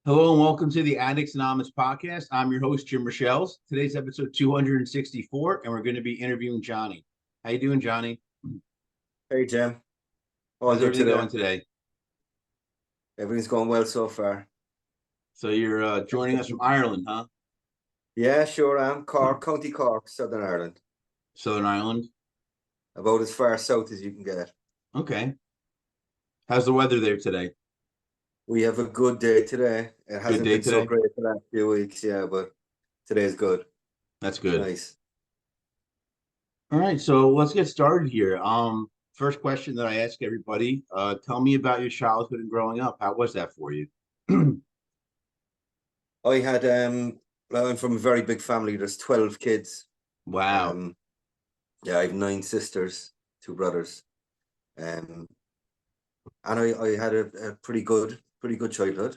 Hello and welcome to the Addicts Anonymous podcast. I'm your host, Jim Rochelle. Today's episode 264, and we're going to be interviewing Johnny. How you doing, Johnny? Hey, Jim. All How's good everything today. going today? Everything's going well so far. So you're joining us from Ireland, huh? Yeah, sure am. Cork, County Cork, Southern Ireland. Southern Ireland. About as far south as you can get. Okay. How's the weather there today? We have a good day today. It Good hasn't day been so today? great the last few weeks, yeah, but today's good. That's It's good. nice. All right, so let's get started here. First question that I ask everybody, tell me about your childhood and growing up. How was that for you? I had I'm from a very big family. There's 12 kids. Wow. Um, yeah, I have 9 sisters, 2 brothers. Um, and I had a pretty good childhood.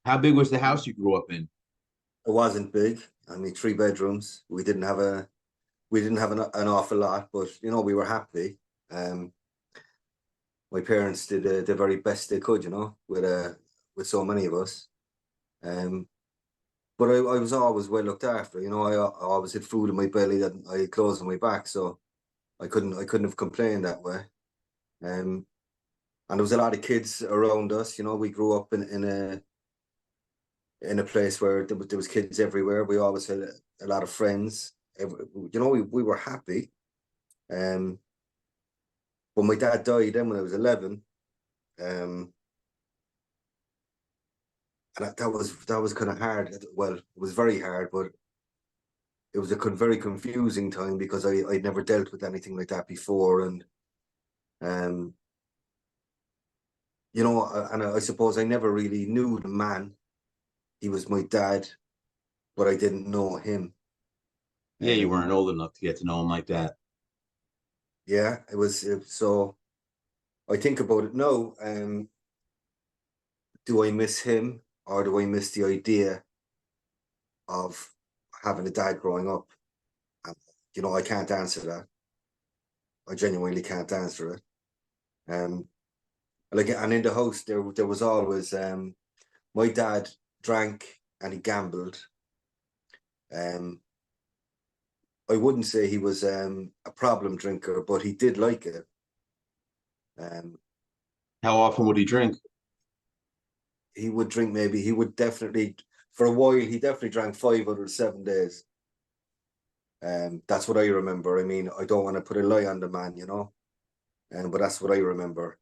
How big was the house you grew up in? It wasn't big. I mean, 3 bedrooms. We didn't have an awful lot, but we were happy. Um, my parents did the very best they could, with so many of us. Um, but I was always well looked after. I always had food in my belly, that I had clothes on my back, so I couldn't have complained that way. Um, and there was a lot of kids around us. We grew up in a place where there was kids everywhere. We always had a lot of friends. We were happy. Um, but my dad died then when I was 11. Um, and that was kind of hard. Well, it was very hard, but it was a very confusing time because I'd never dealt with anything like that before, and um, and I suppose I never really knew the man. He was my dad, but I didn't know him. Yeah, you Um, weren't old enough to get to know him like that. yeah, so I think about it now. Do I miss him, or do I miss the idea of having a dad growing up? And, I can't answer that. I genuinely can't answer it. Um, and in the house there was always my dad drank and he gambled. Um, I wouldn't say he was a problem drinker, but he did like it. Um, How often would he drink? he would drink he would definitely, for a while, he definitely drank 5 out of 7 days. That's what I remember. I mean, I don't want to put a lie on the man, but that's what I remember.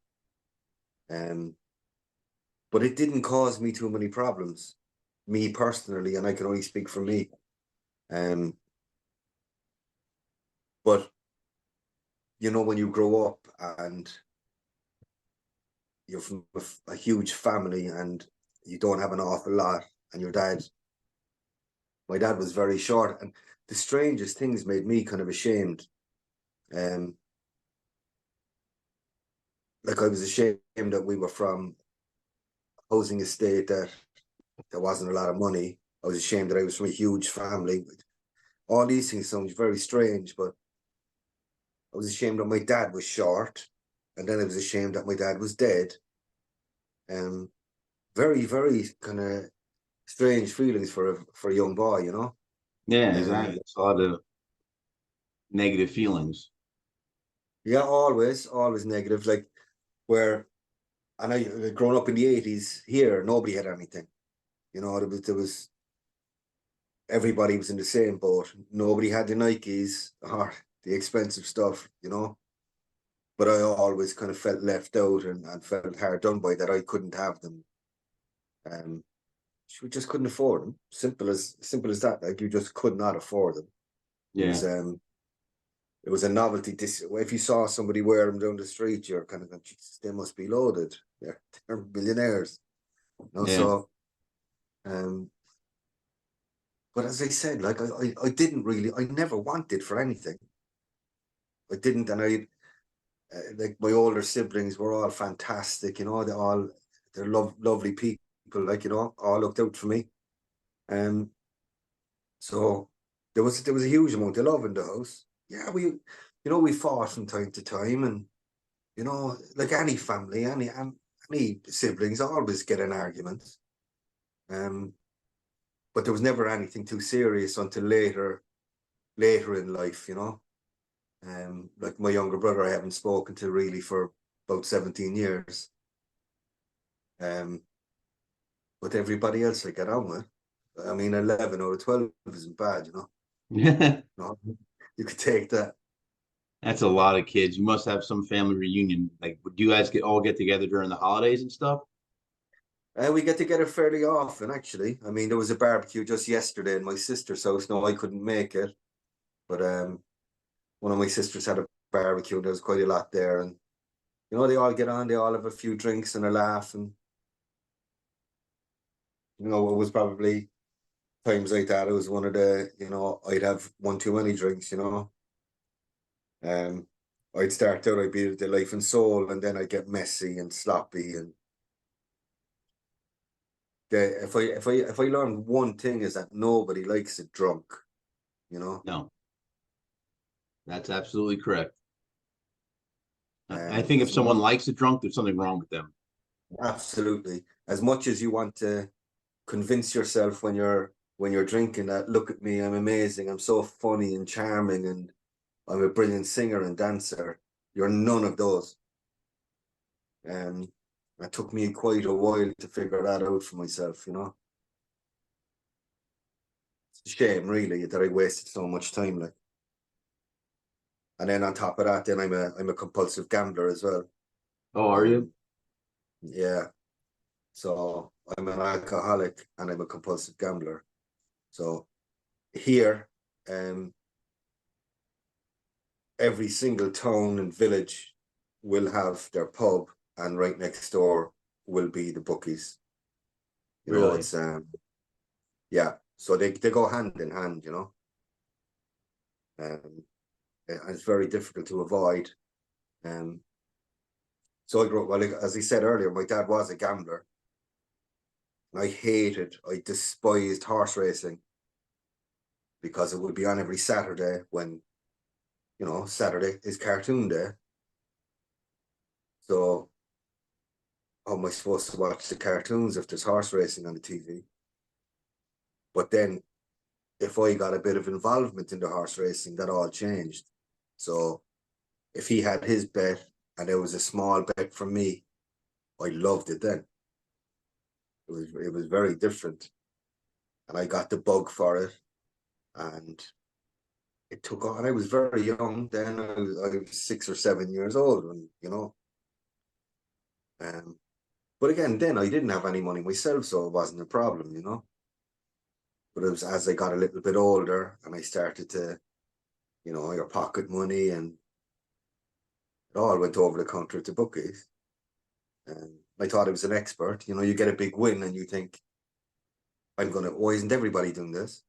Um, but it didn't cause me too many problems, me personally, and I can only speak for me. Um, but when you grow up and you're from a huge family and you don't have an awful lot, and my dad was very short, and the strangest things made me kind of ashamed. Um, like I was ashamed that we were from a housing estate that there wasn't a lot of money. I was ashamed that I was from a huge family. All these things sound very strange, but I was ashamed that my dad was short, and then I was ashamed that my dad was dead. Um, very, very kind of strange feelings for a young boy. Yeah, Um, exactly. It's a lot of negative feelings. yeah, always negative. Like where, and I growing up in the 80s here, nobody had anything. There was everybody was in the same boat. Nobody had the Nikes or the expensive stuff. But I always kind of felt left out and felt hard done by that I couldn't have them. Um, we just couldn't afford them. Simple as that. Like you just could not afford them. It was Yeah. it was a novelty. If you saw somebody wear them down the street, you're kind of like, Jesus, they must be loaded. They're billionaires. Yeah. So um, but as I said, like I didn't really, I never wanted for anything. I didn't, and like my older siblings were all fantastic. They're lovely people. Like all looked out for me. Um, so there was a huge amount of love in the house. Yeah, we fought from time to time, and like any family, any siblings always get in arguments. Um, but there was never anything too serious until later in life, you know. Like my younger brother, I haven't spoken to really for about 17 years. Um, but everybody else I get on with. I mean, 11 out of 12 isn't bad, you know. No, you could take that. That's a lot of kids. You must have some family reunion. Like, do you guys get together during the holidays and stuff? We get together fairly often, actually. I mean, there was a barbecue just yesterday in my sister's house. No, I couldn't make it, but one of my sisters had a barbecue. And there was quite a lot there, and you know, they all get on. They all have a few drinks and a laugh, and you know, it was probably times like that. It was one of the, you know, I'd have one too many drinks. You know, um, I'd start out, I'd be the life and soul, and then I'd get messy and sloppy. And if I learned one thing is that nobody likes it drunk. You know. No, that's absolutely correct. I think if As someone much likes it drunk, there's something wrong with them. Absolutely. As much as you want to convince yourself when you're drinking that, look at me, I'm amazing, I'm so funny and charming, and I'm a brilliant singer and dancer. You're none of those. Um, it took me quite a while to figure that out for myself, you know. It's a shame, really, that I wasted so much time. Like, and then on top of that, then I'm a compulsive gambler as well. Oh, are you? Um, yeah. So I'm an alcoholic and I'm a compulsive gambler. So here, um, every single town and village will have their pub, and right next door will be the bookies. You know, Really? it's yeah. So they go hand in hand, you know. And it's very difficult to avoid. Um, so I grew up, well, like, as I said earlier, my dad was a gambler. And I despised horse racing because it would be on every Saturday when, you know, Saturday is cartoon day. So how am I supposed to watch the cartoons if there's horse racing on the TV? But then if I got a bit of involvement in the horse racing, that all changed. So if he had his bet and there was a small bet from me, I loved it then. It was very different. And I got the bug for it. And it took on. I was very young then. I was 6 or 7 years old, and you know. Um, but again, then I didn't have any money myself, so it wasn't a problem, you know. But it was as I got a little bit older and I started to, you know, your pocket money, and it all went over the counter to bookies. And I thought I was an expert. You know, you get a big win and you think, why isn't everybody doing this?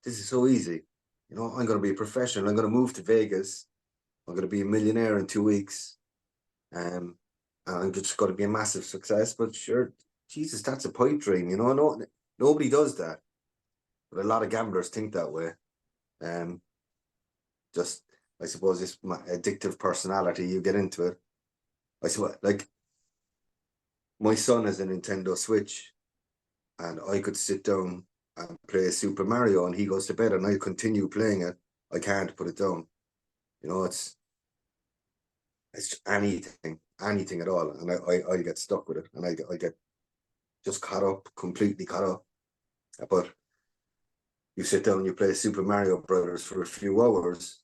This is so easy. You know, I'm going to be a professional. I'm going to move to Vegas. I'm going to be a millionaire in 2 weeks. Um, and I'm just going to be a massive success. But sure, Jesus, that's a pipe dream. You know, nobody does that. But a lot of gamblers think that way. Um, just, I suppose, it's my addictive personality. You get into it. I suppose, like, my son has a Nintendo Switch, and I could sit down and play Super Mario, and he goes to bed, and I continue playing it. I can't put it down. You know, it's anything at all, and I get stuck with it, and I get just caught up, completely caught up. But you sit down, you play Super Mario Brothers for a few hours,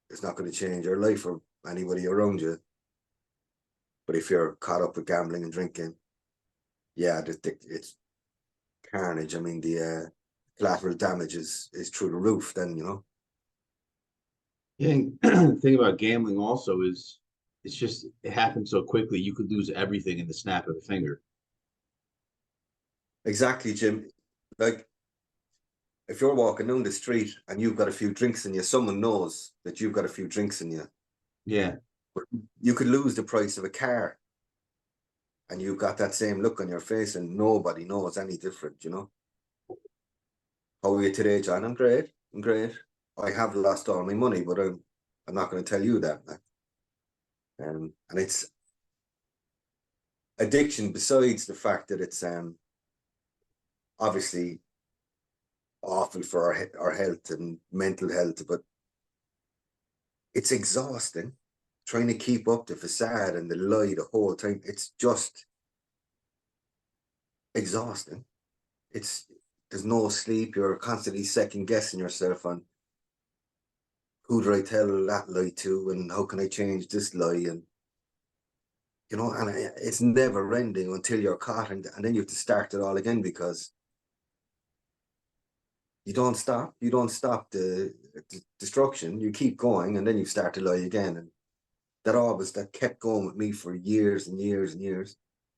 it's not going to change your life or anybody around you. But if you're caught up with gambling and drinking, yeah, it's carnage. I mean, the collateral damage is through the roof. Then you know. Yeah, the thing about gambling also is it's just it happens so quickly. You could lose everything in the snap of a finger. Exactly, Jim. Like if you're walking down the street and you've got a few drinks in you, someone knows that you've got a few drinks in you. Yeah. But you could lose the price of a car and you've got that same look on your face and nobody knows any different, you know. How are you today, John? I'm great. I'm great. I have lost all my money, but I'm not going to tell you that. And it's addiction besides the fact that obviously awful for our health and mental health, but it's exhausting trying to keep up the facade and the lie the whole time. It's just exhausting. It's there's no sleep. You're constantly second guessing yourself on who do I tell that lie to, and how can I change this lie, and and it's never ending until you're caught, and then you have to start it all again because you don't stop. You don't stop the destruction. You keep going, and then you start to lie again, and that kept going with me for years and years and years.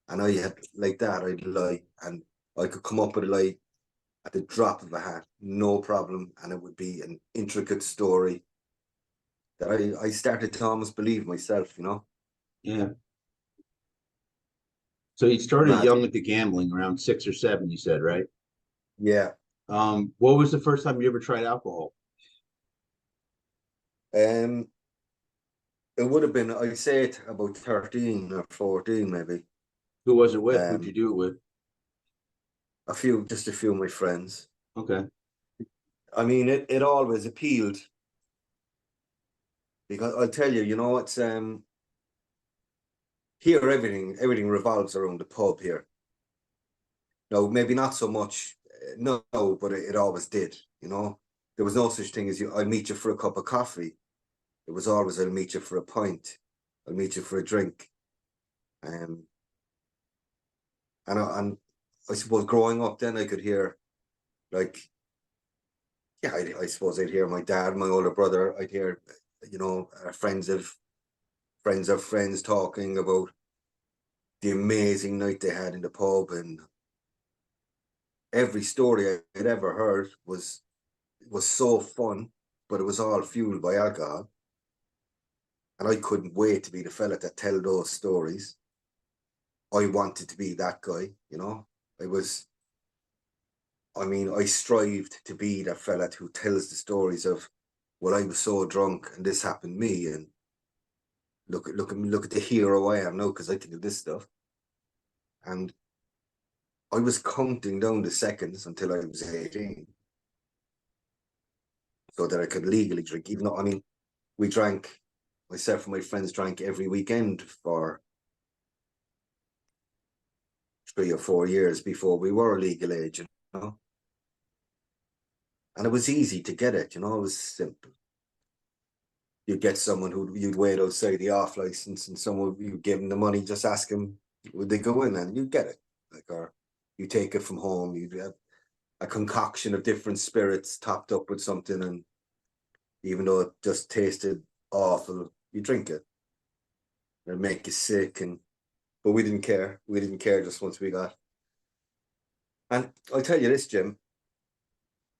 And I had like that, I'd lie, and I could come up with a lie at the drop of a hat, no problem, and it would be an intricate story that I started to almost believe myself. Yeah. So you started Mad. young with the gambling, around 6 or 7, you said, right? Yeah. What was the first time you ever tried alcohol? Um, it would have been, I'd say it about 13 or 14, maybe. Who was it with? Who'd you Um, do it with? just a few of my friends. Okay. I mean, it always appealed because I'll tell you, it's here everything revolves around the pub here. No, maybe not so much. No, but it always did. There was no such thing as I'll meet you for a cup of coffee. It was always, I'll meet you for a pint. I'll meet you for a drink. Um, and I suppose growing up then I could hear, like, yeah, I suppose I'd hear my dad, my older brother, I'd hear, friends of friends talking about the amazing night they had in the pub, and every story I'd ever heard was so fun, but it was all fueled by alcohol. And I couldn't wait to be the fella to tell those stories. I wanted to be that guy. I was, I mean, I strived to be that fella who tells the stories of, well, I was so drunk and this happened to me, and look at the hero I am now because I can do this stuff. And I was counting down the seconds until I was 18 so that I could legally drink, even though, I mean, we drank, myself and my friends drank every weekend for 3 or 4 years before we were legal age, know. And it was easy to get it, it was simple. You'd get someone who you'd wait outside the off license, and someone you give them the money, just ask them would they go in, and you get it. Or you take it from home, you'd have a concoction of different spirits topped up with something, and even though it just tasted awful, you drink it. It'd make you sick, but we didn't care. We didn't care just once we got. And I'll tell you this, Jim,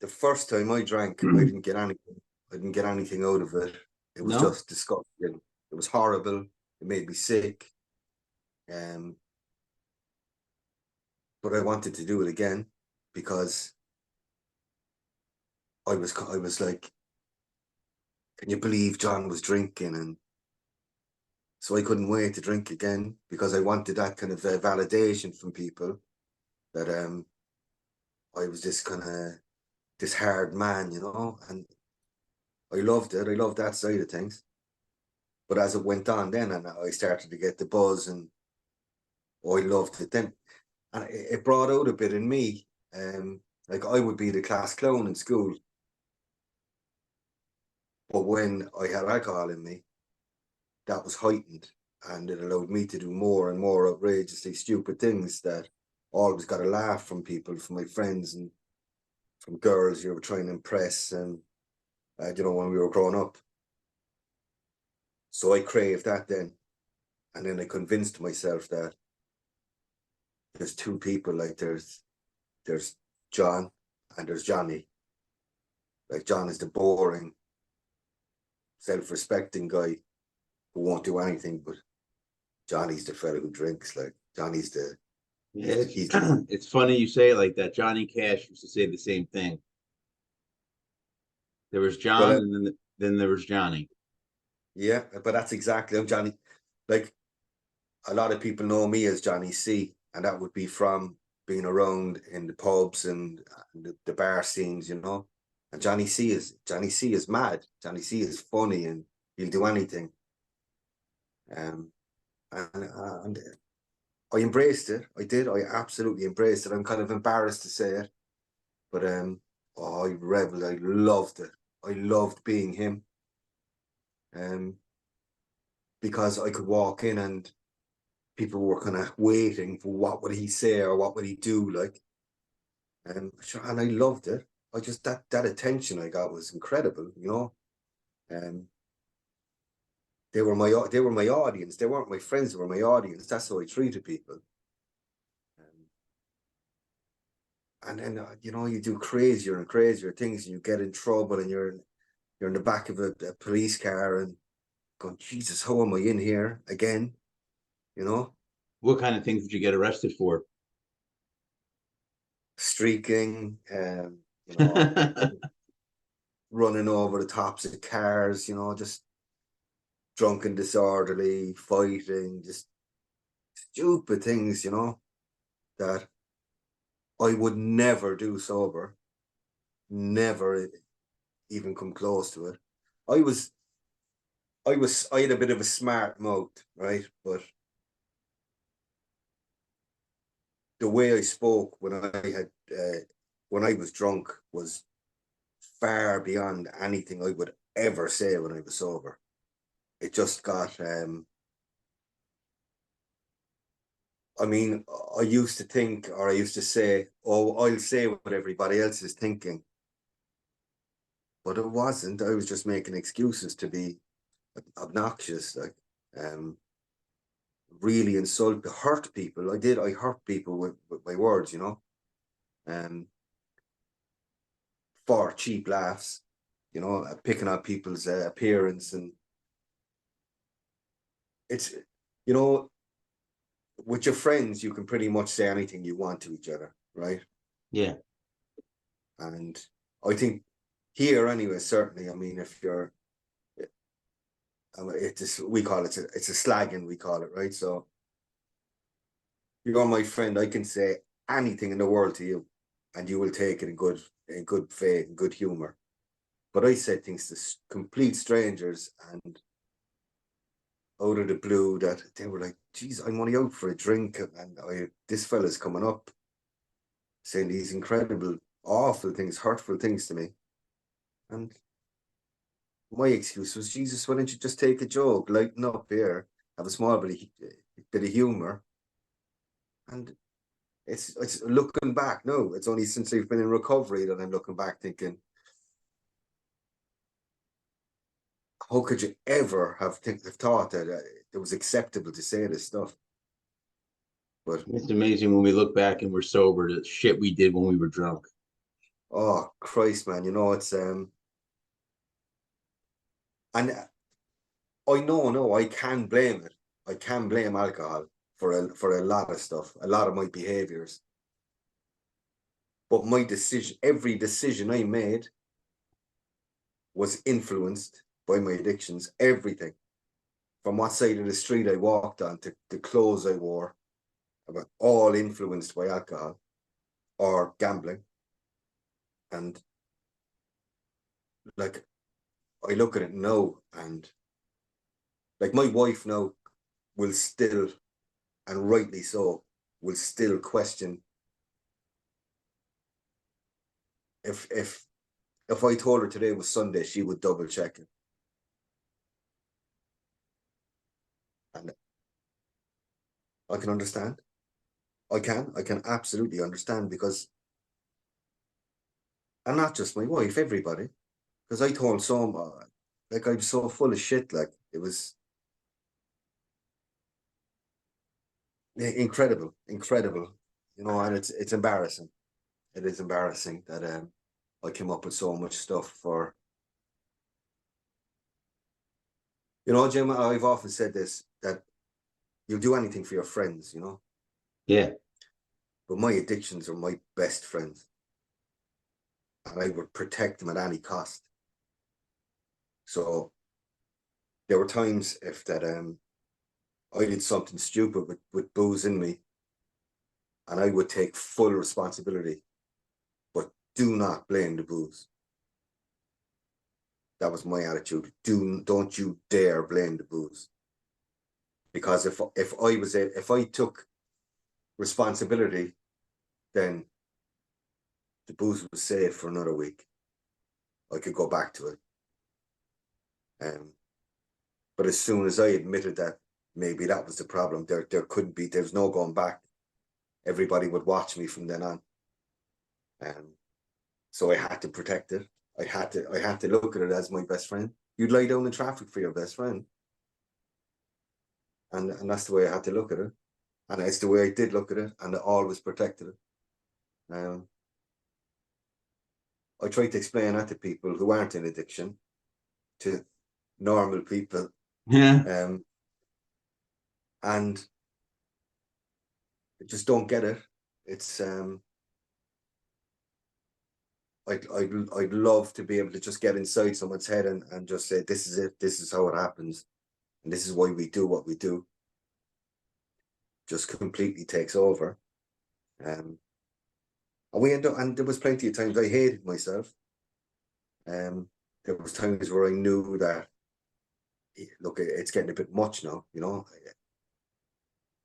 the first time I drank, I didn't get anything. I didn't get anything out of it. It was No? just disgusting. It was horrible. It made me sick. Um, but I wanted to do it again because I was like, can you believe John was drinking? And so I couldn't wait to drink again because I wanted that kind of validation from people that I was this hard man. And I loved it. I loved that side of things. But as it went on then, and I started to get the buzz, and I loved it then. And it brought out a bit in me. Like I would be the class clown in school. But when I had alcohol in me, that was heightened. And it allowed me to do more and more outrageously stupid things that always got a laugh from people, from my friends and from girls you were trying to impress, and when we were growing up. So I craved that then. And then I convinced myself that there's two people, like there's John and there's Johnny. Like John is the boring, self-respecting guy who won't do anything, but Johnny's the fella who drinks. Like Johnny's Yeah, he's it's funny you say it like that. Johnny Cash used to say the same thing. There was well, John, and then there was Johnny. yeah, but that's exactly, I'm Johnny. Like a lot of people know me as Johnny C, and that would be from being around in the pubs and the bar scenes, you know. And Johnny C is mad. Johnny C is funny and he'll do anything. Um, and I embraced it. I did. I absolutely embraced it. I'm kind of embarrassed to say it, but oh, I reveled. I loved it. I loved being him. Because I could walk in and people were kind of waiting for what would he say or what would he do, like. And I loved it. I just that attention I got was incredible, you know. Um, they were my audience. They weren't my friends. They were my audience. That's how I treated people. And then you know, you do crazier and crazier things, and you get in trouble, and you're in the back of a police car, and going, Jesus, how am I in here again? You know, What kind of things did you get arrested for? streaking, you know, running over the tops of cars, you know, just drunken, disorderly, fighting, just stupid things, you know, that I would never do sober, never even come close to it. I was, I had a bit of a smart mouth, right? But the way I spoke when I was drunk was far beyond anything I would ever say when I was sober. It just got, I mean, I used to think, or I used to say, oh, I'll say what everybody else is thinking. But it wasn't. I was just making excuses to be obnoxious, like, really hurt people. I hurt people with my words, you know, for cheap laughs, you know, picking on people's appearance. And it's, you know, with your friends, you can pretty much say anything you want to each other, right? Yeah. And I think here, anyway, certainly, I mean, if you're, it's we call it, it's a slagging, we call it, right? So you're my friend, I can say anything in the world to you, and you will take it in good faith, in good humor. But I said things to complete strangers, and out of the blue, that they were like, geez, I'm only out for a drink, and this fella's coming up saying these incredible, awful things, hurtful things to me. And my excuse was, Jesus, why don't you just take a joke, lighten up here, have a small bit of humor. And it's looking back, no, it's only since I've been in recovery that I'm looking back thinking, how could you ever have thought that it was acceptable to say this stuff? But It's amazing when we look back and we're sober, the shit we did when we were drunk. oh Christ, man, you know, it's and I know, no, I can blame it. I can blame alcohol for a lot of stuff, a lot of my behaviors. But my decision, every decision I made was influenced by my addictions. Everything, from what side of the street I walked on to the clothes I wore, were all influenced by alcohol or gambling. And like, I look at it now, and like my wife now will still, and rightly so, will still question if I told her today was Sunday, she would double check it. And I can understand. I can absolutely understand, because, and not just my wife, everybody. Because I told some, like, I'm so full of shit. Like, it was incredible, incredible, you know. And it's embarrassing. It is embarrassing that I came up with so much stuff for, you know, Jim. I've often said this, that you'll do anything for your friends, you know. Yeah. But my addictions are my best friends, and I would protect them at any cost. So there were times if that I did something stupid with booze in me, and I would take full responsibility, but do not blame the booze. That was my attitude. Don't you dare blame the booze. Because if I took responsibility, then the booze was safe for another week. I could go back to it. But as soon as I admitted that maybe that was the problem, there's no going back. Everybody would watch me from then on. So I had to protect it. I had to look at it as my best friend. You'd lie down in traffic for your best friend. And that's the way I had to look at it. And it's the way I did look at it, and I always protected it. I try to explain that to people who aren't in addiction, to normal people. Yeah. And just don't get it. It's I'd love to be able to just get inside someone's head and just say, this is it, this is how it happens, and this is why we do what we do. Just completely takes over. And we end up, and there was plenty of times I hated myself. There was times where I knew that, look, it's getting a bit much now, you know.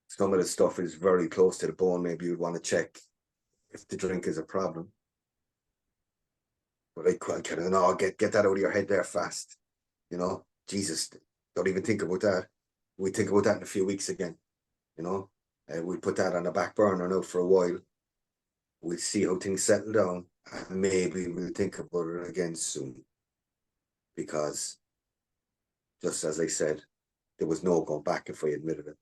Some of the stuff is very close to the bone. Maybe you'd want to check if the drink is a problem. But I kind of, no, get that out of your head there fast. You know, Jesus, don't even think about that. We think about that in a few weeks again. You know, we put that on the back burner now for a while. We'll see how things settle down, and maybe we'll think about it again soon. Because, just as I said, there was no going back if I admitted it.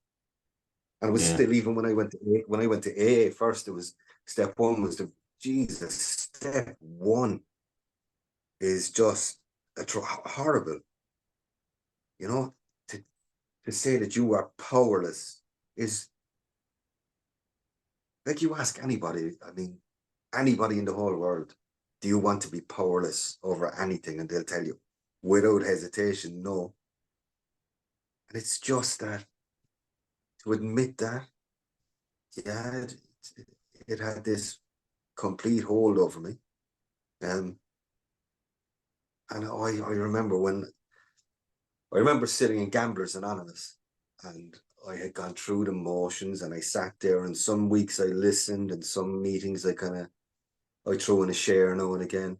And it was still, even when I went to AA first, it was step one was the Jesus. Step one is just horrible. You know, to say that you are powerless is like, you ask anybody, I mean, anybody in the whole world, do you want to be powerless over anything? And they'll tell you without hesitation, no. And it's just that, to admit that, yeah, it had this complete hold over me. And I remember sitting in Gamblers Anonymous, and I had gone through the motions, and I sat there, and some weeks I listened, and some meetings I threw in a share now and again.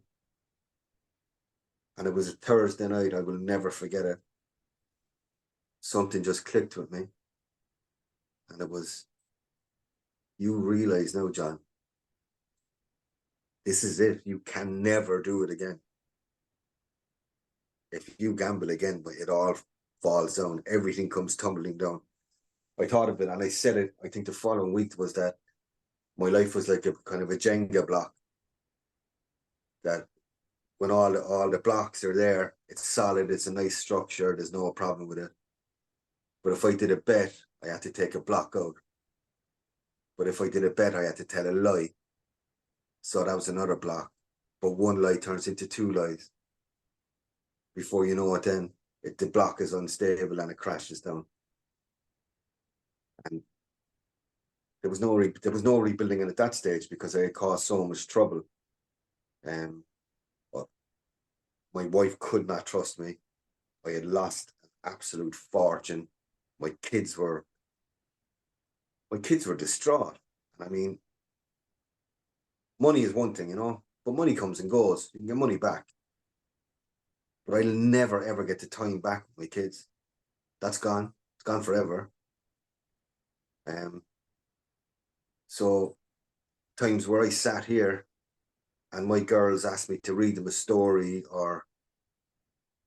And it was a Thursday night, I will never forget it. Something just clicked with me. And it was, you realize now, John, this is it. You can never do it again. If you gamble again, but it all falls down, everything comes tumbling down. I thought of it, and I said it, I think the following week, was that my life was like a kind of a Jenga block. That when all the blocks are there, it's solid, it's a nice structure, there's no problem with it. But if I did a bet, I had to take a block out. But if I did a bet, I had to tell a lie. So that was another block. But one lie turns into two lies. Before you know it, then the block is unstable and it crashes down. And there was no rebuilding at that stage, because I had caused so much trouble. But my wife could not trust me. I had lost an absolute fortune. My kids were distraught. And I mean, money is one thing, you know, but money comes and goes. You can get money back. But I'll never, ever get the time back with my kids. That's gone. It's gone forever. So times where I sat here and my girls asked me to read them a story, and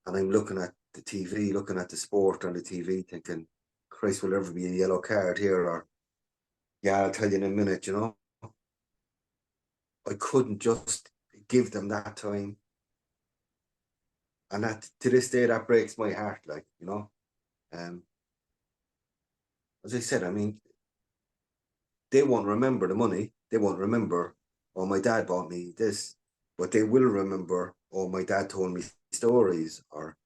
I'm looking at the TV, looking at the sport on the TV, thinking, Christ, will there ever be a yellow card here? Or, yeah, I'll tell you in a minute, you know. I couldn't just give them that time. And that, to this day, that breaks my heart, like, you know. As I said, I mean, they won't remember the money. They won't remember, oh, my dad bought me this. But they will remember, oh, my dad told me stories, or,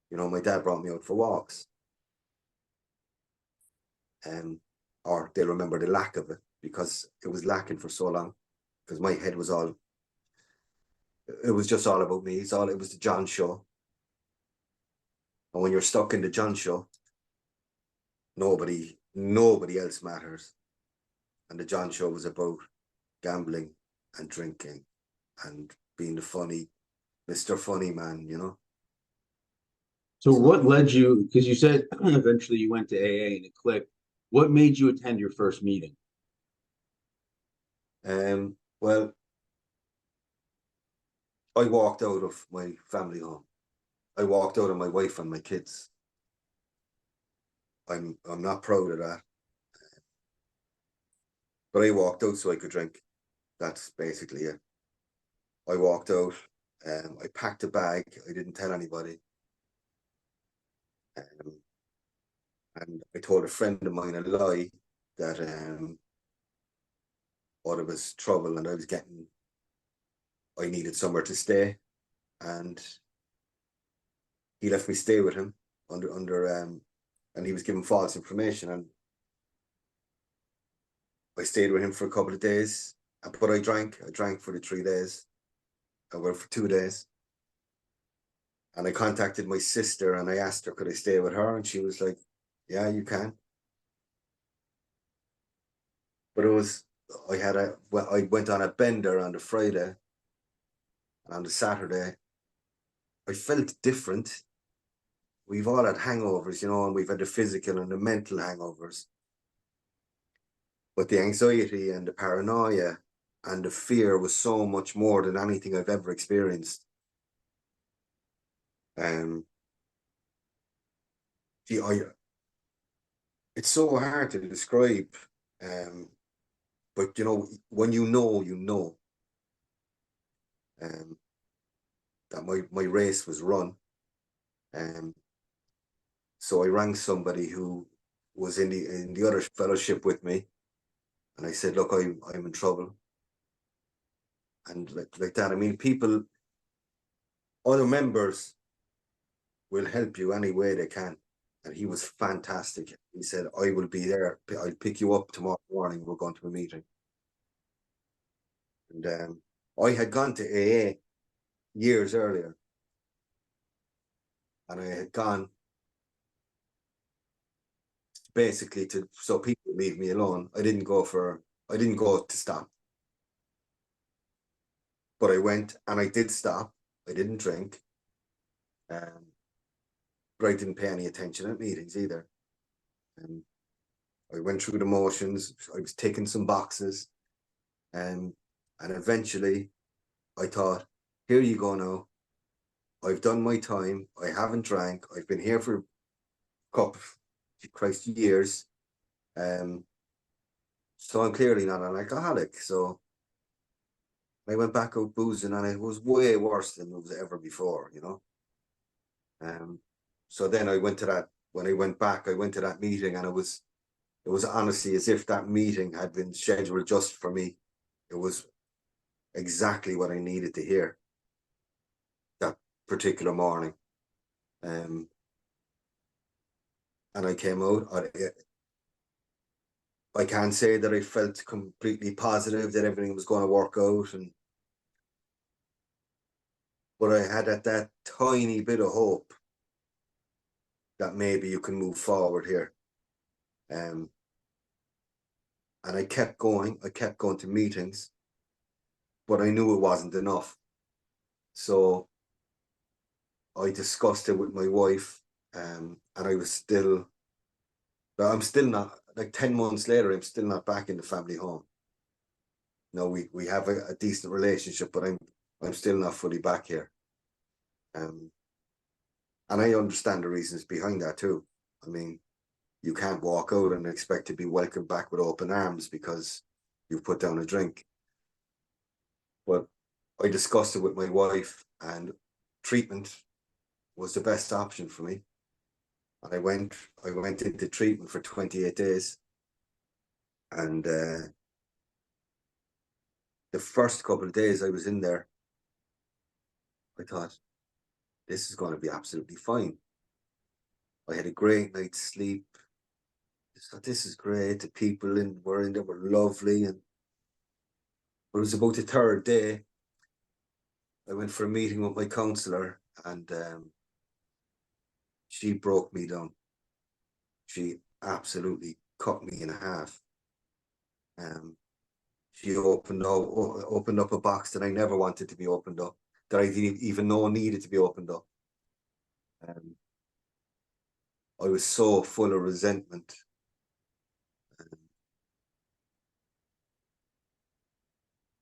you know, my dad brought me out for walks. Or they'll remember the lack of it. because it was lacking for so long. Because my head was all, it was just all about me. It was the John show. And when you're stuck in the John show, nobody else matters. And the John show was about gambling and drinking and being the funny, Mr. Funny Man, you know? So what So, led you, because you said eventually you went to AA and it clicked. What made you attend your first meeting? well, I walked out of my family home. I walked out of my wife and my kids. I'm not proud of that, but I walked out so I could drink. That's basically it. I walked out. I packed a bag. I didn't tell anybody. Um, and I told a friend of mine a lie that there was trouble and I needed somewhere to stay, and he left me stay with him and he was given false information, and I stayed with him for a couple of days. But I drank for the 3 days. I went for 2 days, and I contacted my sister and I asked her could I stay with her, and she was like, "Yeah, you can." But I went on a bender on the Friday, and on the Saturday I felt different. We've all had hangovers, you know, and we've had the physical and the mental hangovers. But the anxiety and the paranoia and the fear was so much more than anything I've ever experienced. Um, gee, it's so hard to describe. Um, but you know, when you know, um, that my race was run. Um, so I rang somebody who was in the other fellowship with me, and I said, "Look, I'm in trouble," and like that. I mean, other members will help you any way they can. And he was fantastic. He said, "I will be there. I'll pick you up tomorrow morning. We're going to a meeting." And I had gone to AA years earlier, and I had gone basically so people leave me alone. I didn't go to stop, but I went and I did stop. I didn't drink, um, but I didn't pay any attention at meetings either. And I went through the motions. I was taking some boxes, um, and eventually I thought, here you go now. I've done my time. I haven't drank. I've been here for a couple, Christ, years. Um, so I'm clearly not an alcoholic. So I went back out boozing, and it was way worse than it was ever before, you know. Um, so then I went to that. When I went back, I went to that meeting, and it was honestly as if that meeting had been scheduled just for me. It was exactly what I needed to hear that particular morning. Um, and I came out. I can't say that I felt completely positive that everything was going to work out, but I had that tiny bit of hope that maybe you can move forward here. Um, and I kept going. I kept going to meetings, but I knew it wasn't enough. So I discussed it with my wife, and I'm still not, like 10 months later, I'm still not back in the family home. No, we have a decent relationship, but I'm still not fully back here. Um, and I understand the reasons behind that too. I mean, you can't walk out and expect to be welcomed back with open arms because you've put down a drink. But I discussed it with my wife, and treatment was the best option for me. And I went into treatment for 28 days. And the first couple of days I was in there, I thought, this is going to be absolutely fine. I had a great night's sleep. just thought, this is great. The people were in there were lovely. And it was about the third day. I went for a meeting with my counselor, and she broke me down. She absolutely cut me in half. She opened up a box that I never wanted to be opened up, that I didn't even know needed to be opened up. I was so full of resentment.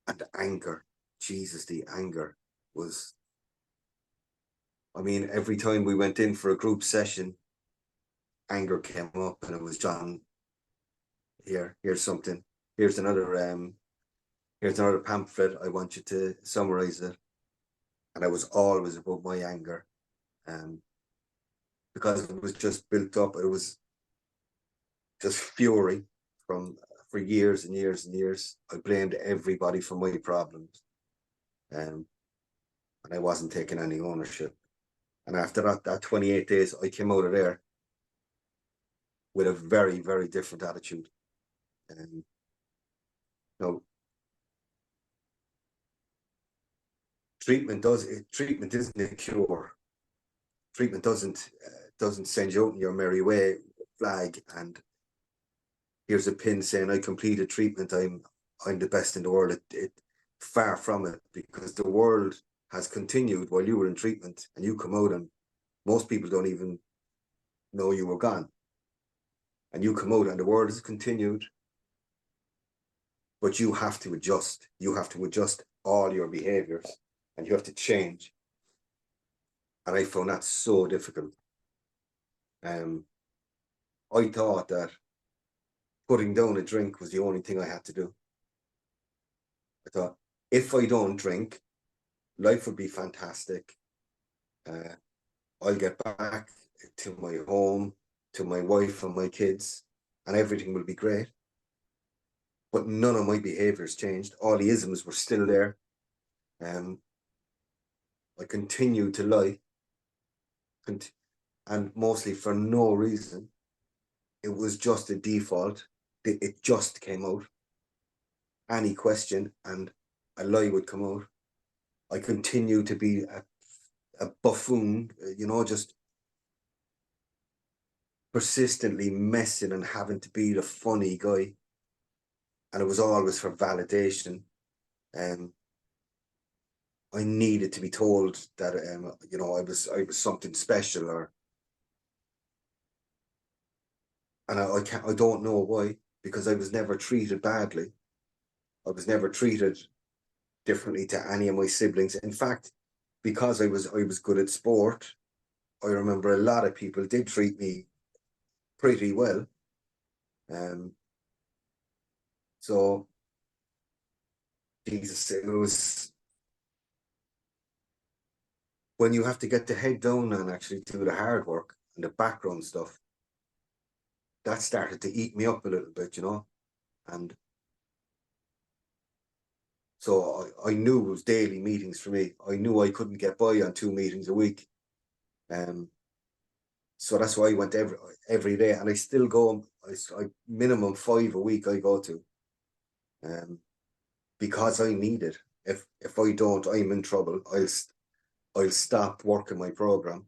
And anger. Jesus, the anger was, I mean, every time we went in for a group session, anger came up, and it was, John, here's something. Here's another pamphlet. I want you to summarize it. And I was always about my anger. Because it was just built up. It was just fury for years and years and years. I blamed everybody for my problems. And I wasn't taking any ownership. And after that 28 days, I came out of there with a very, very different attitude. And treatment isn't a cure. Treatment doesn't send you out in your merry way, flag, and here's a pin saying I completed treatment. I'm the best in the world. It far from it, because the world has continued while you were in treatment, and you come out and most people don't even know you were gone. And you come out and the world has continued, but you have to adjust. You have to adjust all your behaviors, and you have to change. And I found that so difficult. I thought that putting down a drink was the only thing I had to do. I thought, if I don't drink, life would be fantastic. I'll get back to my home, to my wife and my kids, and everything will be great. But none of my behaviors changed. All the isms were still there. I continued to lie, and mostly for no reason. It was just a default. It just came out. Any question and a lie would come out. I continued to be a buffoon, just persistently messing and having to be the funny guy. And it was always for validation. I needed to be told that I was something special, and I don't know why, because I was never treated badly. I was never treated differently to any of my siblings. In fact, because I was good at sport, I remember a lot of people did treat me pretty well. So Jesus, it was when you have to get the head down and actually do the hard work and the background stuff, that started to eat me up a little bit, and so I knew it was daily meetings for me. I knew I couldn't get by on 2 meetings a week. So that's why I went every day, and I still go. I minimum 5 a week I go to, because I need it. If I don't, I'm in trouble. I'll stop working my program.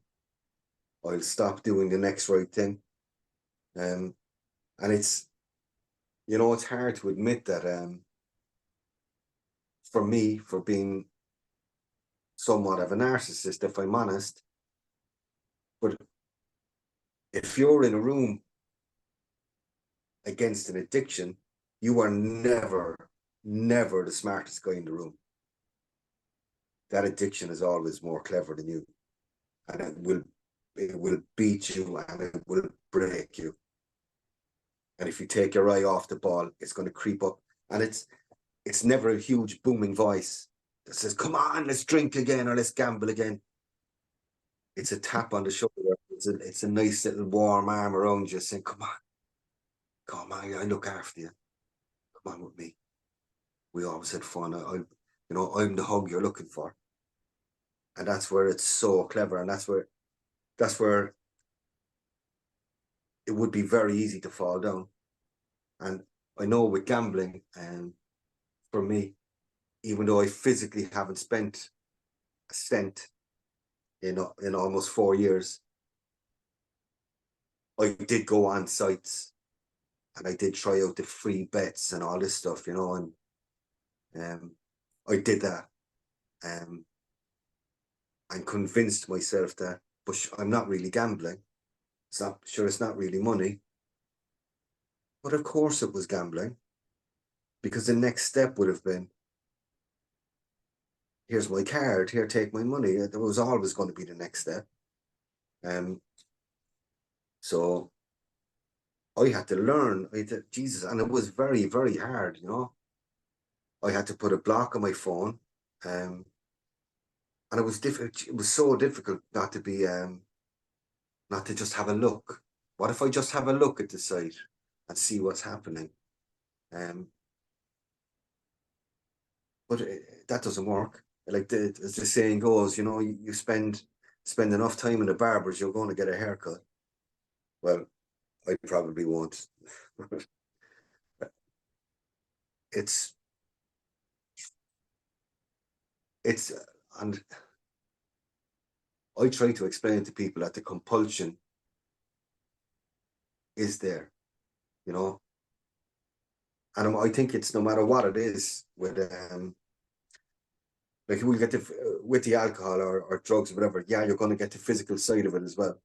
I'll stop doing the next right thing. And it's hard to admit that. For me, for being somewhat of a narcissist, if I'm honest, but if you're in a room against an addiction, you are never the smartest guy in the room. That addiction is always more clever than you, and it will beat you, and it will break you. And if you take your eye off the ball, it's going to creep up, and it's never a huge booming voice that says, come on, let's drink again, or let's gamble again. It's a tap on the shoulder. It's a nice little warm arm around you saying, come on, I look after you. Come on with me. We always had fun. I'm the hug you're looking for. And that's where it's so clever. And that's where it would be very easy to fall down. And I know with gambling, for me, even though I physically haven't spent a cent in almost 4 years, I did go on sites and I did try out the free bets and all this stuff, and I did that, and convinced myself that, but I'm not really gambling. It's not really money, but of course it was gambling, because the next step would have been, here's my card, here, take my money. There was always going to be the next step. So I had to learn. Jesus, and it was very, very hard. I had to put a block on my phone, and it was difficult. It was so difficult not to be, not to just have a look. What if I just have a look at the site and see what's happening? But that doesn't work. Like as the saying goes, you spend enough time in the barbers, you're going to get a haircut. Well, I probably won't. it's it's and I try to explain to people that the compulsion is there, you know, and I think it's no matter what it is with like we get with the alcohol or drugs or whatever. Yeah, you're going to get the physical side of it as well.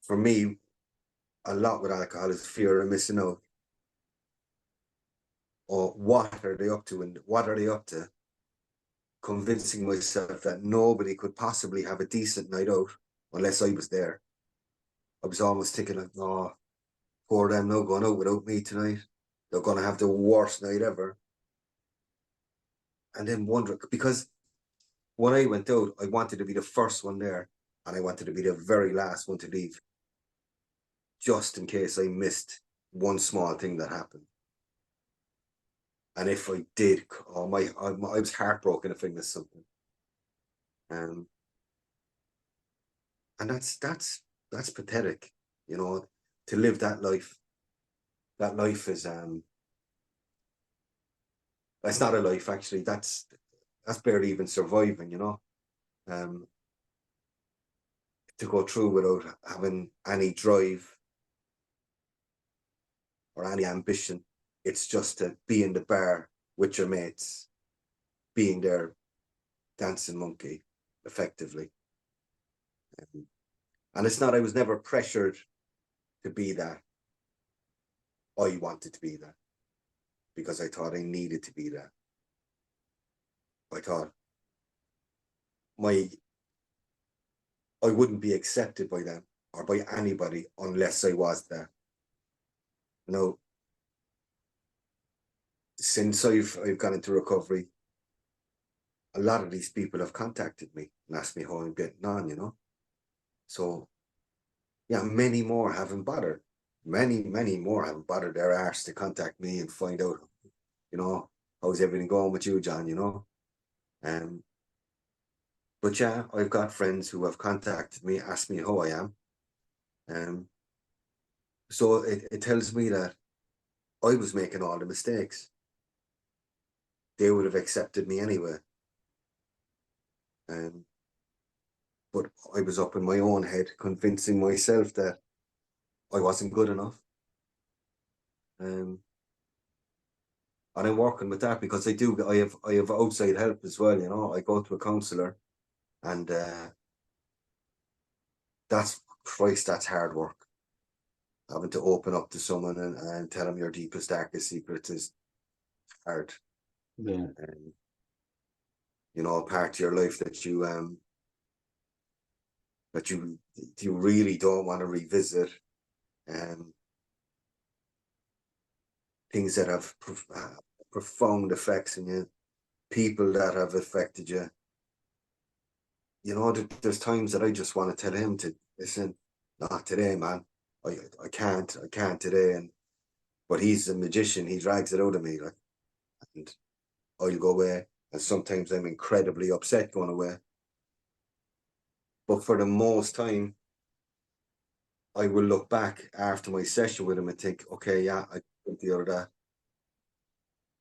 For me, a lot with alcohol is fear of missing out, or what are they up to, and what are they up to? Convincing myself that nobody could possibly have a decent night out unless I was there. I was almost thinking like, oh, poor them, no going out without me tonight. They're going to have the worst night ever. And then wonder, because when I went out, I wanted to be the first one there, and I wanted to be the very last one to leave, just in case I missed one small thing that happened. And if I did, I was heartbroken if I missed something. And that's pathetic, to live that life. That life is it's not a life actually. That's barely even surviving. Um, to go through without having any drive or any ambition. It's just to be in the bar with your mates, being their dancing monkey, effectively. And it's not, I was never pressured to be that. I wanted to be that because I thought I needed to be that. I thought I wouldn't be accepted by them or by anybody unless I was that. Since I've gone into recovery, a lot of these people have contacted me and asked me how I'm getting on. So yeah, many more haven't bothered. Many more haven't bothered their arse to contact me and find out, how's everything going with you, John. Um, but yeah, I've got friends who have contacted me, asked me how I am. So it tells me that I was making all the mistakes. They would have accepted me anyway. But I was up in my own head, convincing myself that I wasn't good enough. And I'm working with that because I have outside help as well. I go to a counsellor, and that's hard work. Having to open up to someone and tell them your deepest, darkest secrets is hard. Yeah. And a part of your life that you really don't want to revisit. Things that have profound effects on you, people that have affected you. There's times that I just want to tell him to listen, not today, man. I can't today. But he's a magician. He drags it out of me, and I'll go away. And sometimes I'm incredibly upset going away. But for the most time, I will look back after my session with him and think, okay, yeah, I did the other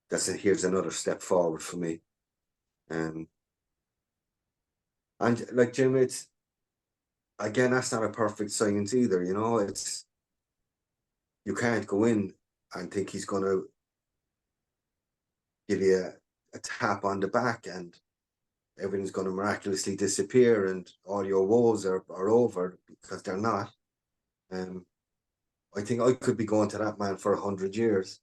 that. Here's another step forward for me. And like Jim, it's again, that's not a perfect science either, you know. It's you can't go in and think he's gonna give you a tap on the back and everything's gonna miraculously disappear and all your woes are over, because they're not. Um I think I could be going to that man for 100 years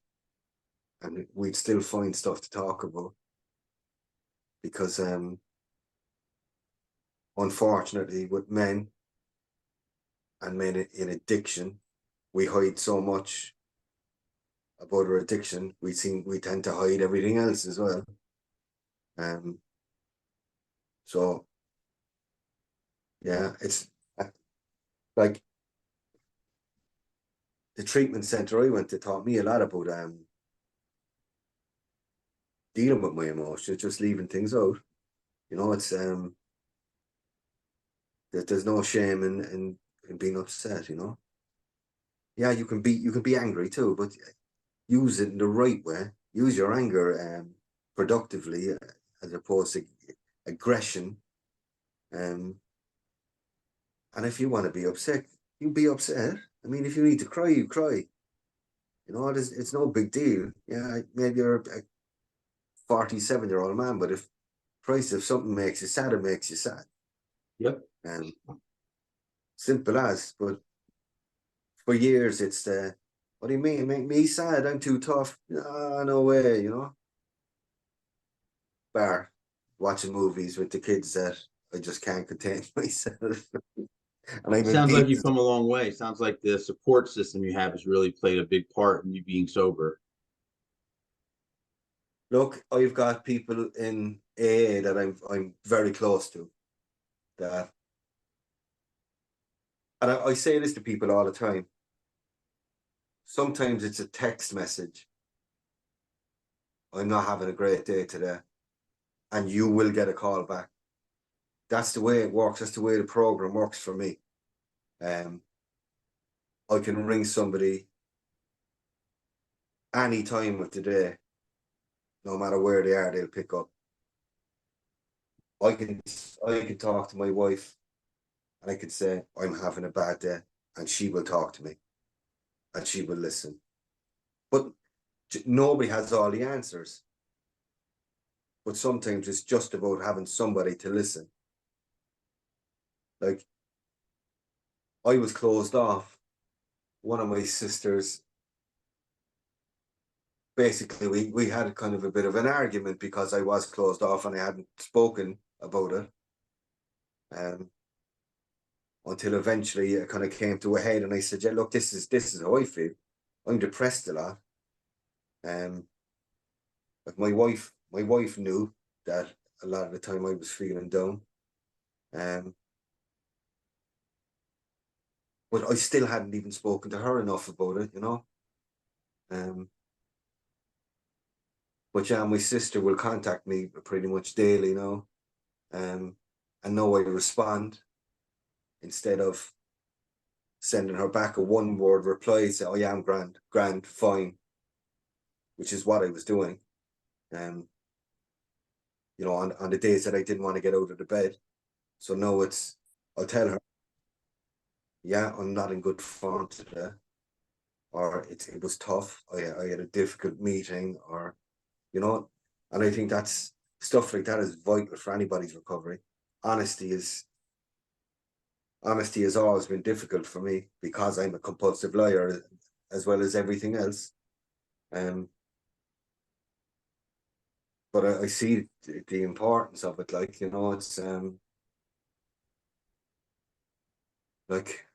and we'd still find stuff to talk about, because unfortunately with men and men in addiction, we hide so much about our addiction. We tend to hide everything else as well. Um so yeah, it's like the treatment center I went to taught me a lot about dealing with my emotions, just leaving things out. You know, it's that there's no shame in being upset, you know. Yeah, you can be angry too, but use it in the right way. Use your anger productively, as opposed to aggression. Um, and if you want to be upset, you be upset. I mean, if you need to cry, you cry. You know, it's no big deal. Yeah, maybe you're a 47-year-old man, but if something makes you sad, it makes you sad. Yep. And simple as. But for years, it's what do you mean? Make me sad? I'm too tough. No, no way. You know, bar watching movies with the kids that I just can't contain myself. And I'm in Sounds like peace. you've come a long way. Sounds like the support system you have has really played a big part in you being sober. Look, I've got people in AA that I'm very close to. That, and I say this to people all the time. Sometimes it's a text message. I'm not having a great day today, and you will get a call back. That's the way it works. That's the way the program works for me. Um, I can ring somebody any time of the day, no matter where they are, they'll pick up. I can talk to my wife and I could say, I'm having a bad day, and she will talk to me and she will listen. But nobody has all the answers. But sometimes it's just about having somebody to listen. Like, I was closed off. One of my sisters, basically, we had kind of a bit of an argument because I was closed off and I hadn't spoken about it. Um, until eventually it kind of came to a head, and I said, "Yeah, look, this is how I feel. I'm depressed a lot. Um, like my wife knew that a lot of the time I was feeling down. Um, but I still hadn't even spoken to her enough about it, you know. Um, but yeah, my sister will contact me pretty much daily now, um, and know I respond instead of sending her back a one-word reply, say, "Oh yeah, I'm grand, grand, fine," which is what I was doing. Um, you know, on the days that I didn't want to get out of the bed. So no, I'll tell her, yeah, I'm not in good form today, or it was tough. I had a difficult meeting, or you know, and I think that's stuff like that is vital for anybody's recovery. Honesty is Honesty has always been difficult for me because I'm a compulsive liar as well as everything else. Um, but I see the importance of it. Like, you know, it's like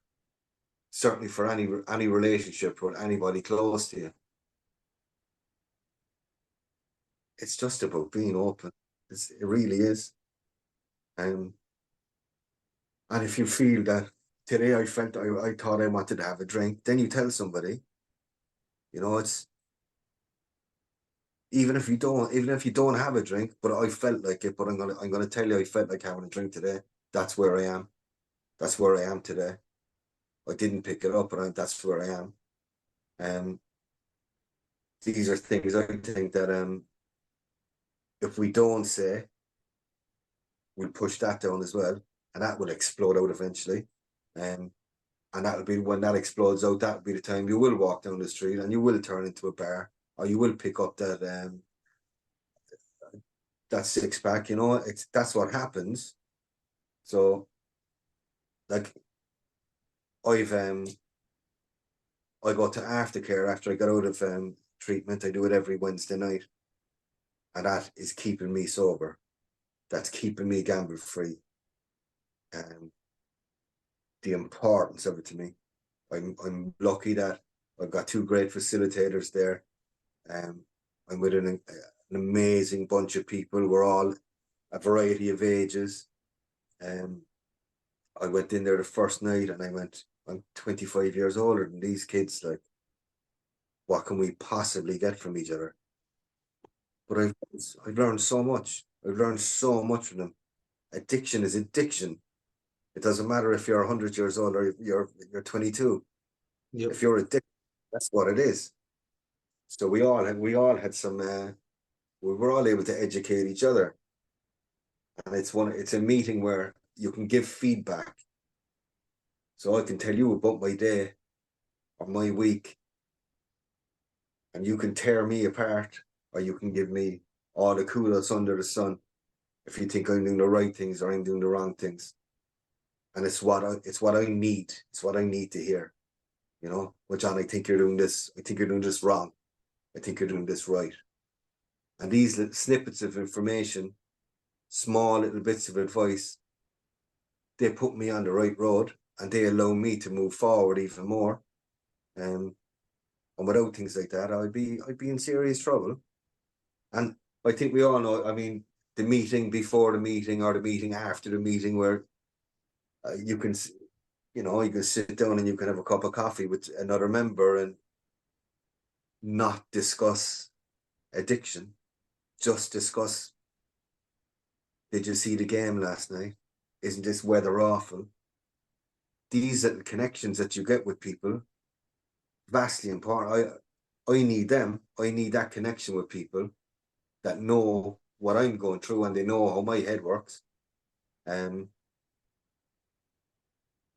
certainly for any relationship with anybody close to you, it's just about being open. It really is. Um, and if you feel that today I thought I wanted to have a drink, then you tell somebody. You know, it's even if you don't have a drink, but I felt like it, but I'm gonna tell you I felt like having a drink today. That's where I am. That's where I am today. I didn't pick it up, and that's where I am. These are things I think that if we don't say, we'll push that down as well, and that will explode out eventually. Um, and that'll be when that explodes out. That'll be the time you will walk down the street and you will turn into a bar, or you will pick up that six pack. You know, that's what happens. So, like, I've I go to aftercare after I get out of treatment. I do it every Wednesday night, and that is keeping me sober. That's keeping me gamble free. The importance of it to me. I'm lucky that I've got two great facilitators there. I'm with an amazing bunch of people. We're all a variety of ages. I went in there the first night and I went, I'm 25 years older than these kids. Like, what can we possibly get from each other? But I've learned so much. I've learned so much from them. Addiction is addiction. It doesn't matter if you're 100 years old or you're 22. Yep. If you're addicted, that's what it is. So we all had some. We were all able to educate each other, and it's a meeting where you can give feedback. So I can tell you about my day or my week, and you can tear me apart, or you can give me all the kudos under the sun if you think I'm doing the right things or I'm doing the wrong things. And it's what I need. It's what I need to hear. You know, well, John, I think you're doing this. I think you're doing this wrong. I think you're doing this right. And these little snippets of information, small little bits of advice, they put me on the right road and they allow me to move forward even more. And without things like that, I'd be in serious trouble. And I think we all know, I mean, the meeting before the meeting or the meeting after the meeting where you can, you know, you can sit down and you can have a cup of coffee with another member and not discuss addiction, just discuss, did you see the game last night? Isn't this weather awful? These little connections that you get with people, vastly important. I need them. I need that connection with people that know what I'm going through and they know how my head works.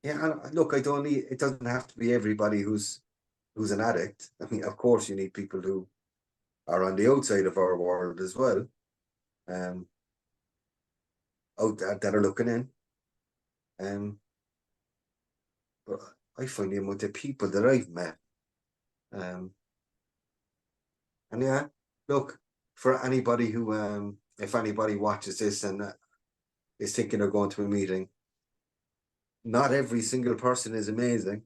Yeah, and look, I don't need. It doesn't have to be everybody who's an addict. I mean, of course, you need people who are on the outside of our world as well, um, out that are looking in. But I find the amount of people that I've met, and yeah, look, for anybody who, if anybody watches this and is thinking of going to a meeting, not every single person is amazing.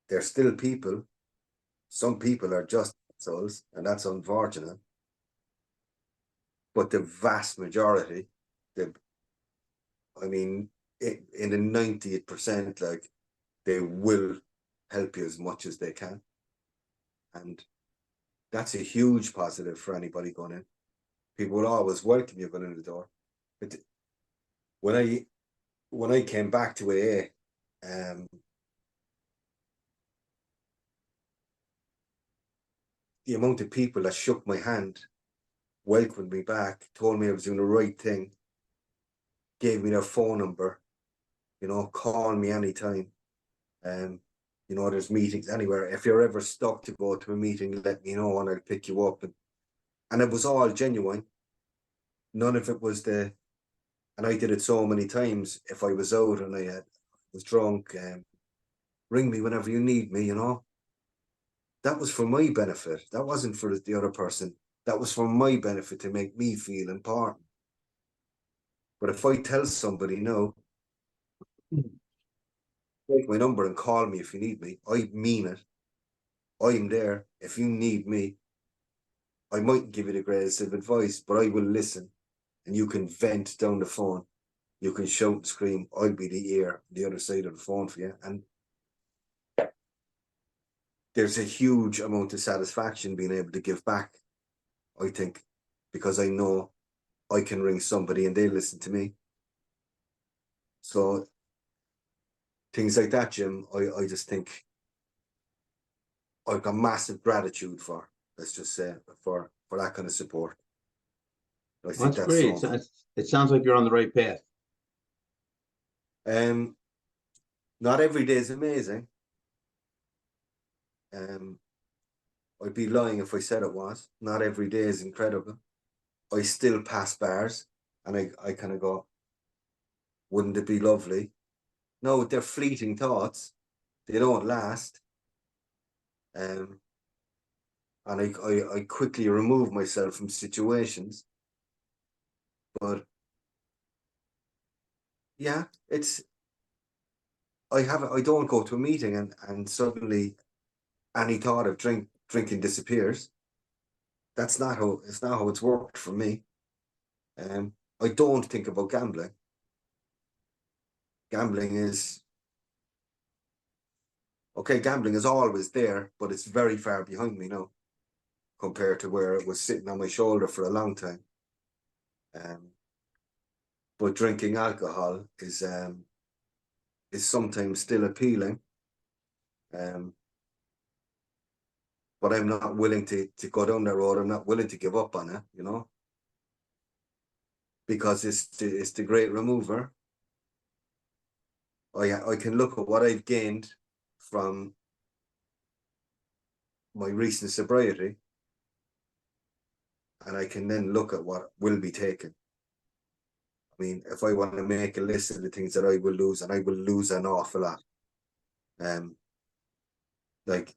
They're still people. Some people are just souls, and that's unfortunate. But the vast majority, I mean, in the 90%, like, they will help you as much as they can. And that's a huge positive for anybody going in. People will always welcome you going in the door. But when I came back to AA, the amount of people that shook my hand, welcomed me back, told me I was doing the right thing, gave me their phone number, you know, call me anytime. You know, there's meetings anywhere. If you're ever stuck to go to a meeting, let me know and I'll pick you up. And it was all genuine. None of it was and I did it so many times. If I was out and I was drunk, ring me whenever you need me, you know. That was for my benefit. That wasn't for the other person. That was for my benefit to make me feel important. But if I tell somebody, no, take my number and call me if you need me, I mean it. I'm there. If you need me, I might give you the greatest of advice, but I will listen. And you can vent down the phone. You can shout and scream. I'll be the ear, the other side of the phone for you. And there's a huge amount of satisfaction being able to give back, I think, because I know I can ring somebody and they listen to me. So things like that, Jim, I just think I've got massive gratitude for, let's just say, for that kind of support. I Well, think that's that's great. so important. It sounds like you're on the right path. Um, Not every day is amazing. Um, I'd be lying if I said it was. Not every day is incredible. I still pass bars and I kind of go, wouldn't it be lovely? No, they're fleeting thoughts. They don't last. Um, and I quickly remove myself from situations. But yeah, I don't go to a meeting and suddenly any thought of drinking disappears. It's not how it's worked for me. I don't think about gambling. Gambling is okay, gambling is always there, but it's very far behind me now compared to where it was sitting on my shoulder for a long time. Um, but drinking alcohol is sometimes still appealing. Um, but I'm not willing to go down that road. I'm not willing to give up on it, because it's the great remover. I can look at what I've gained from my recent sobriety, and I can then look at what will be taken. I mean, if I want to make a list of the things that I will lose, and I will lose an awful lot. Like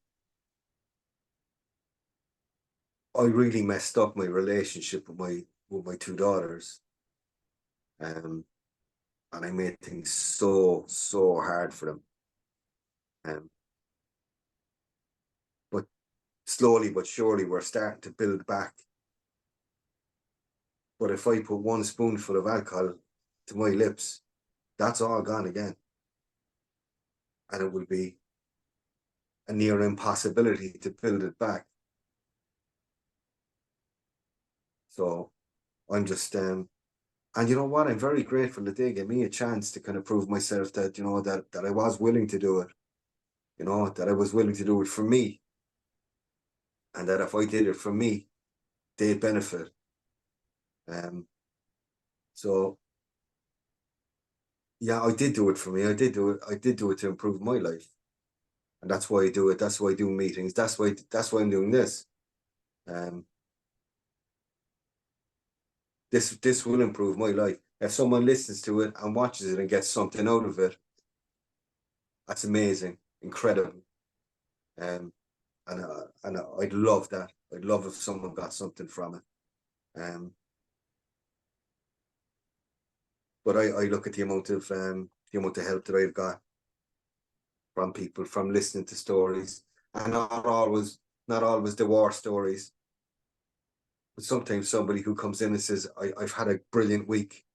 I really messed up my relationship with my two daughters. And I made things so hard for them. Um, but slowly but surely we're starting to build back. But if I put one spoonful of alcohol to my lips, that's all gone again. And it will be a near impossibility to build it back. So I'm just and you know what? I'm very grateful that they gave me a chance to kind of prove myself that, that I was willing to do it, that I was willing to do it for me. And that if I did it for me, they'd benefit. Um, so yeah, I did do it for me. I did do it. I did do it to improve my life, and that's why I do it. That's why I do meetings. That's why I'm doing this. Um, this will improve my life. If someone listens to it and watches it and gets something out of it, that's amazing, incredible. Um, and I'd love that. I'd love if someone got something from it. But I look at the amount of help that I've got from people, from listening to stories, and not always the war stories, but sometimes somebody who comes in and says, I've had a brilliant week.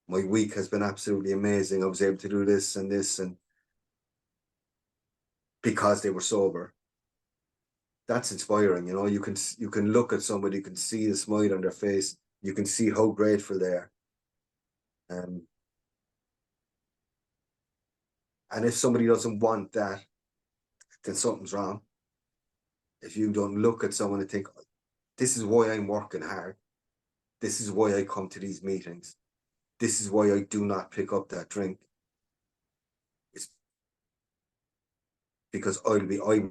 My week has been absolutely amazing. I was able to do this and this, and because they were sober. That's inspiring. You can look at somebody, you can see the smile on their face, you can see how grateful they are. Um, and if somebody doesn't want that, then something's wrong. If you don't look at someone and think, this is why I'm working hard. This is why I come to these meetings. This is why I do not pick up that drink. It's because I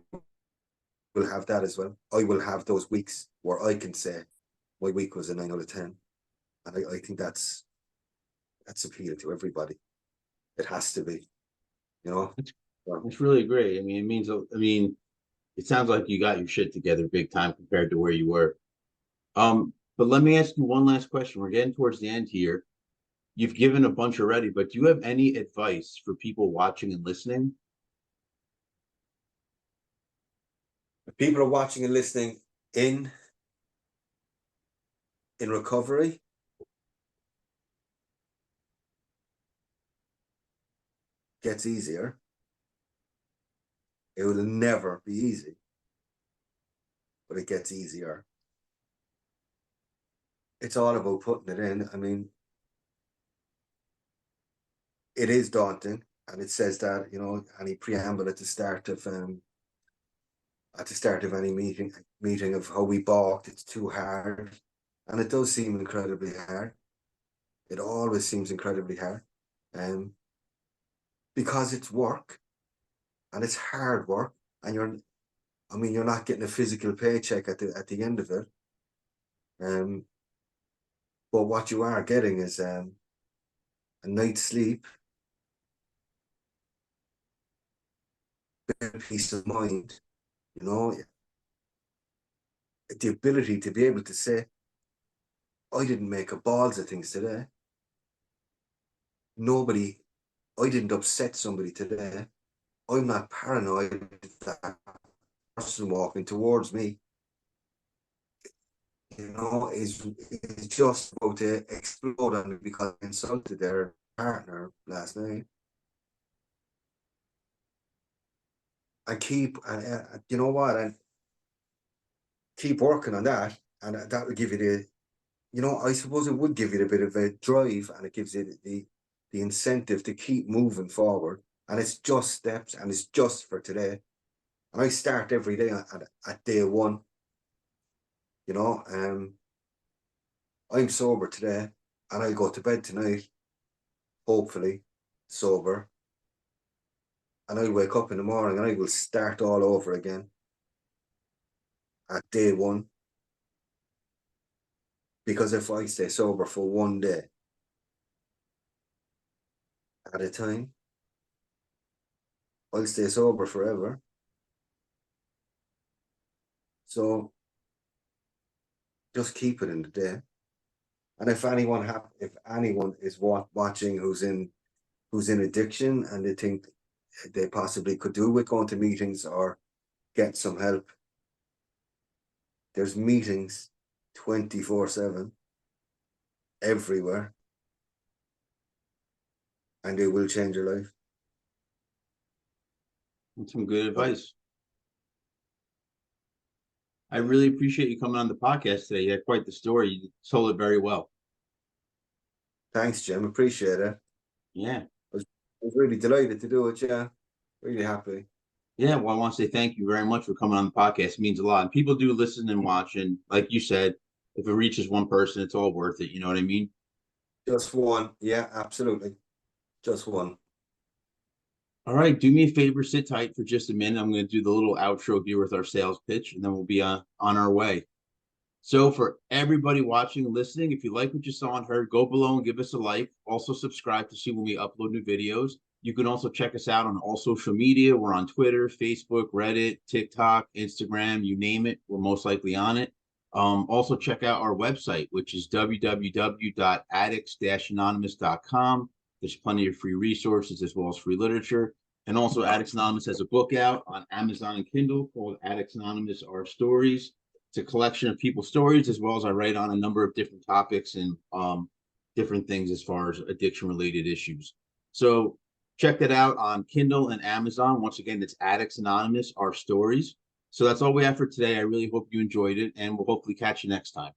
will have that as well. I will have those weeks where I can say my week was a 9 out of 10. And I think that's appealing to everybody. It has to be, you know. It's, So, it's really great. I mean, it sounds like you got your shit together big time compared to where you were. But let me ask you one last question. We're getting towards the end here. You've given a bunch already, but do you have any advice for people watching and listening? if people are watching and listening in recovery, gets easier. It will never be easy, but it gets easier. It's all about putting it in. I mean, it is daunting. and it says that, you know, any preamble at the start of any meeting of how we balked, it's too hard. And it does seem incredibly hard. It always seems incredibly hard. Um, because it's work and it's hard work, and you're not getting a physical paycheck at the end of it. But what you are getting is a night's sleep, peace of mind, you know, the ability to be able to say, I didn't make a balls of things today. Nobody, I didn't upset somebody today. I'm not paranoid that person walking towards me, you know, is just about to explode on me because I insulted their partner last night. And you know what, and keep working on that, and that will give you the, you know, I suppose it would give you a bit of a drive, and it gives you the incentive to keep moving forward. And it's just steps, and it's just for today. And I start every day at day one. You know, I'm sober today, and I go to bed tonight, hopefully sober, and I wake up in the morning and I will start all over again at day one. Because if I stay sober for one day at a time, I'll stay sober forever. So just keep it in the day. And if anyone is watching who's in addiction, and they think they possibly could do with going to meetings or get some help, there's meetings 24/7 everywhere, and they will change your life. That's some good So, advice. I really appreciate you coming on the podcast today. You had quite the story. You told it very well. thanks, Jim. Appreciate it. Yeah. I was really delighted to do it. Yeah, really happy. Yeah. Well, I want to say thank you very much for coming on the podcast. It means a lot. And people do listen and watch. And like you said, if it reaches one person, it's all worth it. You know what I mean? Just one. Yeah, absolutely. Just one. All right. Do me a favor, sit tight for just a minute. I'm going to do the little outro here with our sales pitch, and then we'll be on our way. So for everybody watching and listening, if you like what you saw and heard, go below and give us a like. Also subscribe to see when we upload new videos. You can also check us out on all social media. We're on Twitter, Facebook, Reddit, TikTok, Instagram, you name it. We're most likely on it. Also check out our website, which is www.addicts-anonymous.com. There's plenty of free resources as well as free literature. And also Addicts Anonymous has a book out on Amazon and Kindle called Addicts Anonymous, Our Stories. It's a collection of people's stories, as well as I write on a number of different topics and different things as far as addiction related issues. So check that out on Kindle and Amazon. Once again, it's Addicts Anonymous, Our Stories. So that's all we have for today. I really hope you enjoyed it, and we'll hopefully catch you next time.